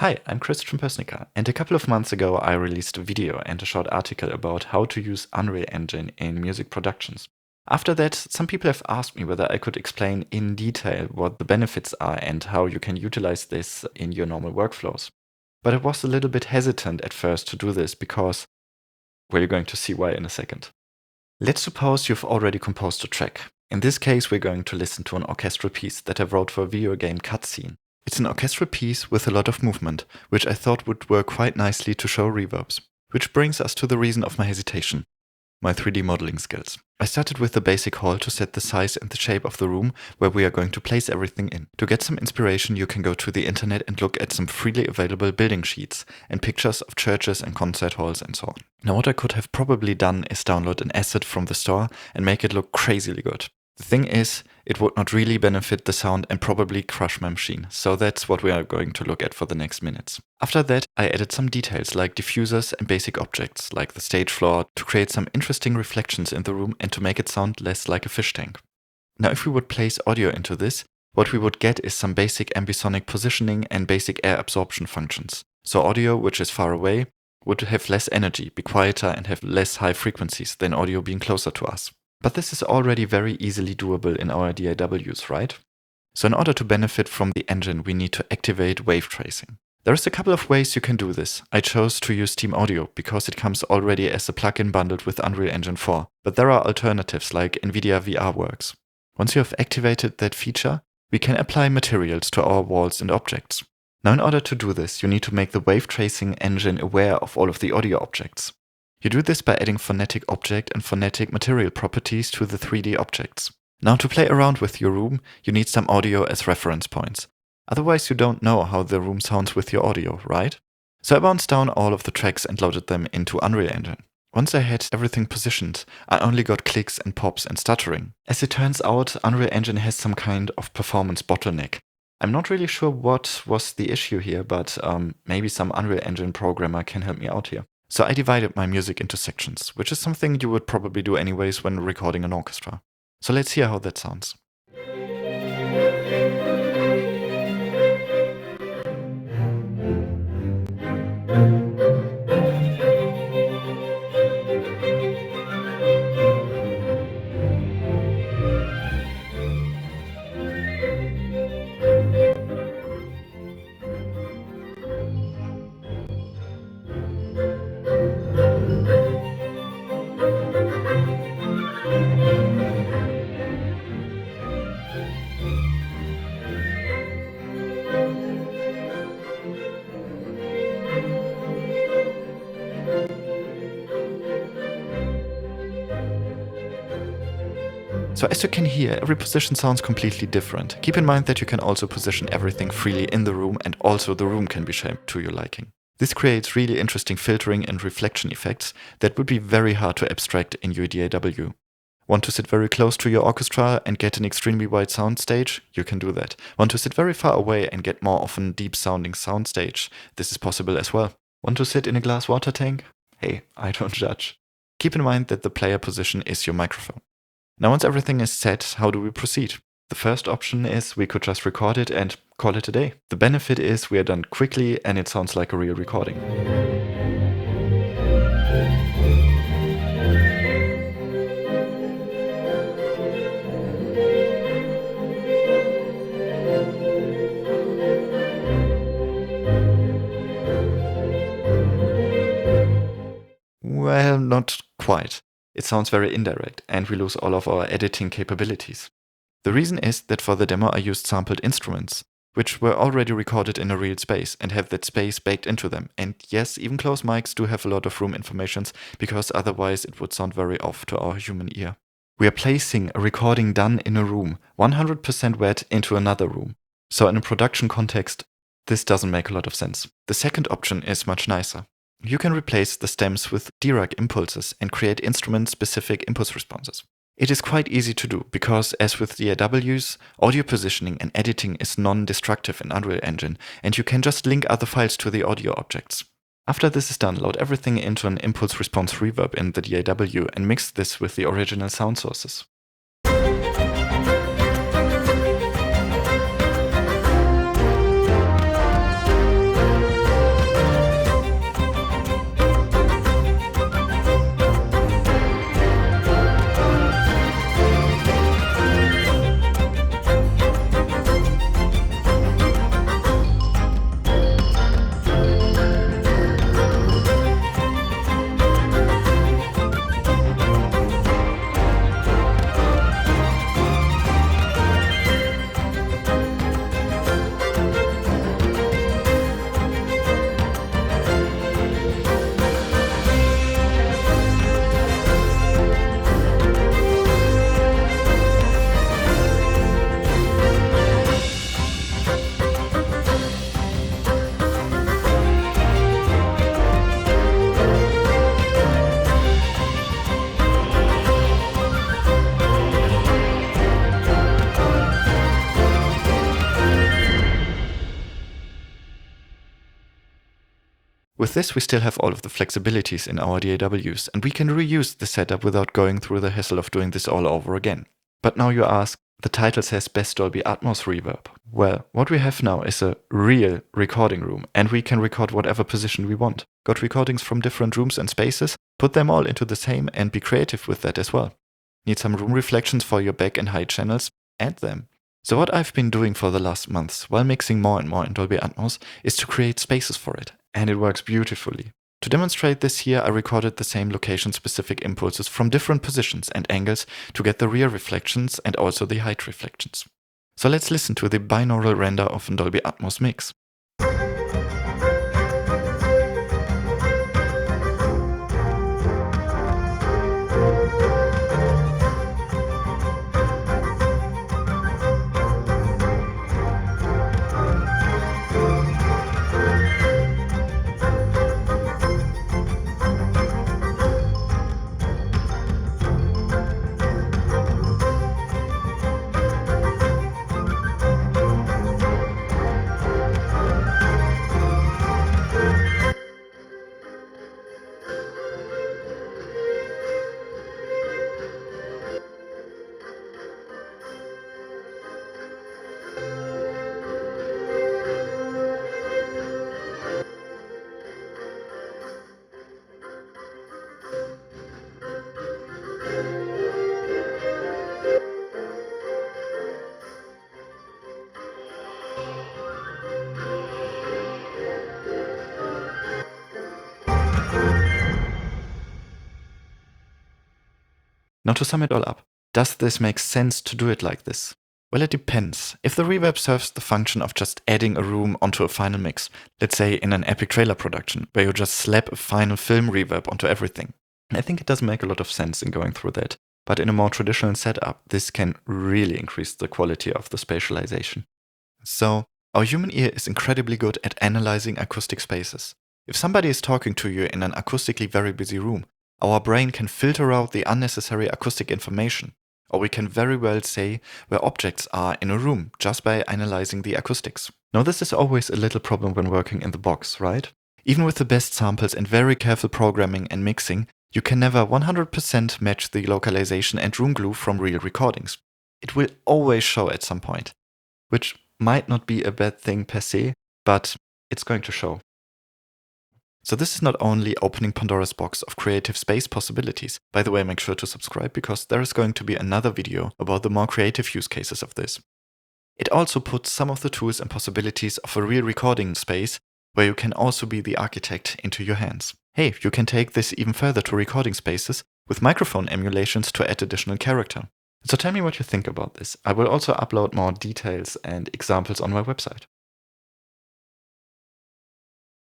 Hi, I'm Christian Persnica, and a couple of months ago I released a video and a short article about how to use Unreal Engine in music productions. After that, some people have asked me whether I could explain in detail what the benefits are and how you can utilize this in your normal workflows. But I was a little bit hesitant at first to do this because, well, you're going to see why in a second. Let's suppose you've already composed a track. In this case, we're going to listen to an orchestral piece that I wrote for a video game cutscene. It's an orchestral piece with a lot of movement, which I thought would work quite nicely to show reverbs. Which brings us to the reason of my hesitation: my 3D modeling skills. I started with the basic hall to set the size and the shape of the room where we are going to place everything in. To get some inspiration, you can go to the internet and look at some freely available building sheets and pictures of churches and concert halls and so on. Now, what I could have probably done is download an asset from the store and make it look crazily good. The thing is, it would not really benefit the sound and probably crush my machine, so that's what we are going to look at for the next minutes. After that, I added some details like diffusers and basic objects, like the stage floor, to create some interesting reflections in the room and to make it sound less like a fish tank. Now, if we would place audio into this, what we would get is some basic ambisonic positioning and basic air absorption functions. So audio, which is far away, would have less energy, be quieter and have less high frequencies than audio being closer to us. But this is already very easily doable in our DAWs, right? So in order to benefit from the engine, we need to activate wave tracing. There's a couple of ways you can do this. I chose to use Team Audio because it comes already as a plugin bundled with Unreal Engine 4, but there are alternatives like NVIDIA VRWorks. Once you have activated that feature, we can apply materials to our walls and objects. Now, in order to do this, you need to make the wave tracing engine aware of all of the audio objects. You do this by adding phonetic object and phonetic material properties to the 3D objects. Now, to play around with your room, you need some audio as reference points. Otherwise, you don't know how the room sounds with your audio, right? So I bounced down all of the tracks and loaded them into Unreal Engine. Once I had everything positioned, I only got clicks and pops and stuttering. As it turns out, Unreal Engine has some kind of performance bottleneck. I'm not really sure what was the issue here, but maybe some Unreal Engine programmer can help me out here. So I divided my music into sections, which is something you would probably do anyways when recording an orchestra. So let's hear how that sounds. So as you can hear, every position sounds completely different. Keep in mind that you can also position everything freely in the room, and also the room can be shaped to your liking. This creates really interesting filtering and reflection effects that would be very hard to abstract in your DAW. Want to sit very close to your orchestra and get an extremely wide sound stage? You can do that. Want to sit very far away and get more often deep sounding sound stage? This is possible as well. Want to sit in a glass water tank? Hey, I don't judge. Keep in mind that the player position is your microphone. Now, once everything is set, how do we proceed? The first option is we could just record it and call it a day. The benefit is we are done quickly and it sounds like a real recording. Well, not quite. It sounds very indirect, and we lose all of our editing capabilities. The reason is that for the demo I used sampled instruments, which were already recorded in a real space and have that space baked into them. And yes, even close mics do have a lot of room informations, because otherwise it would sound very off to our human ear. We are placing a recording done in a room, 100% wet, into another room. So in a production context, this doesn't make a lot of sense. The second option is much nicer. You can replace the stems with Dirac impulses and create instrument-specific impulse responses. It is quite easy to do because, as with DAWs, audio positioning and editing is non-destructive in Unreal Engine, and you can just link other files to the audio objects. After this is done, load everything into an impulse response reverb in the DAW and mix this with the original sound sources. With this, we still have all of the flexibilities in our DAWs, and we can reuse the setup without going through the hassle of doing this all over again. But now you ask, the title says Best Dolby Atmos Reverb. Well, what we have now is a real recording room, and we can record whatever position we want. Got recordings from different rooms and spaces, put them all into the same and be creative with that as well. Need some room reflections for your back and high channels? Add them. So what I've been doing for the last months, while mixing more and more in Dolby Atmos, is to create spaces for it, and it works beautifully. To demonstrate this here, I recorded the same location-specific impulses from different positions and angles to get the rear reflections and also the height reflections. So let's listen to the binaural render of a Dolby Atmos mix. Now to sum it all up, does this make sense to do it like this? Well, it depends. If the reverb serves the function of just adding a room onto a final mix, let's say in an epic trailer production, where you just slap a final film reverb onto everything, I think it doesn't make a lot of sense in going through that. But in a more traditional setup, this can really increase the quality of the spatialization. So, our human ear is incredibly good at analyzing acoustic spaces. If somebody is talking to you in an acoustically very busy room, our brain can filter out the unnecessary acoustic information, or we can very well say where objects are in a room just by analyzing the acoustics. Now, this is always a little problem when working in the box, right? Even with the best samples and very careful programming and mixing, you can never 100% match the localization and room glue from real recordings. It will always show at some point, which might not be a bad thing per se, but it's going to show. So this is not only opening Pandora's box of creative space possibilities. By the way, make sure to subscribe because there is going to be another video about the more creative use cases of this. It also puts some of the tools and possibilities of a real recording space where you can also be the architect into your hands. Hey, you can take this even further to recording spaces with microphone emulations to add additional character. So tell me what you think about this. I will also upload more details and examples on my website.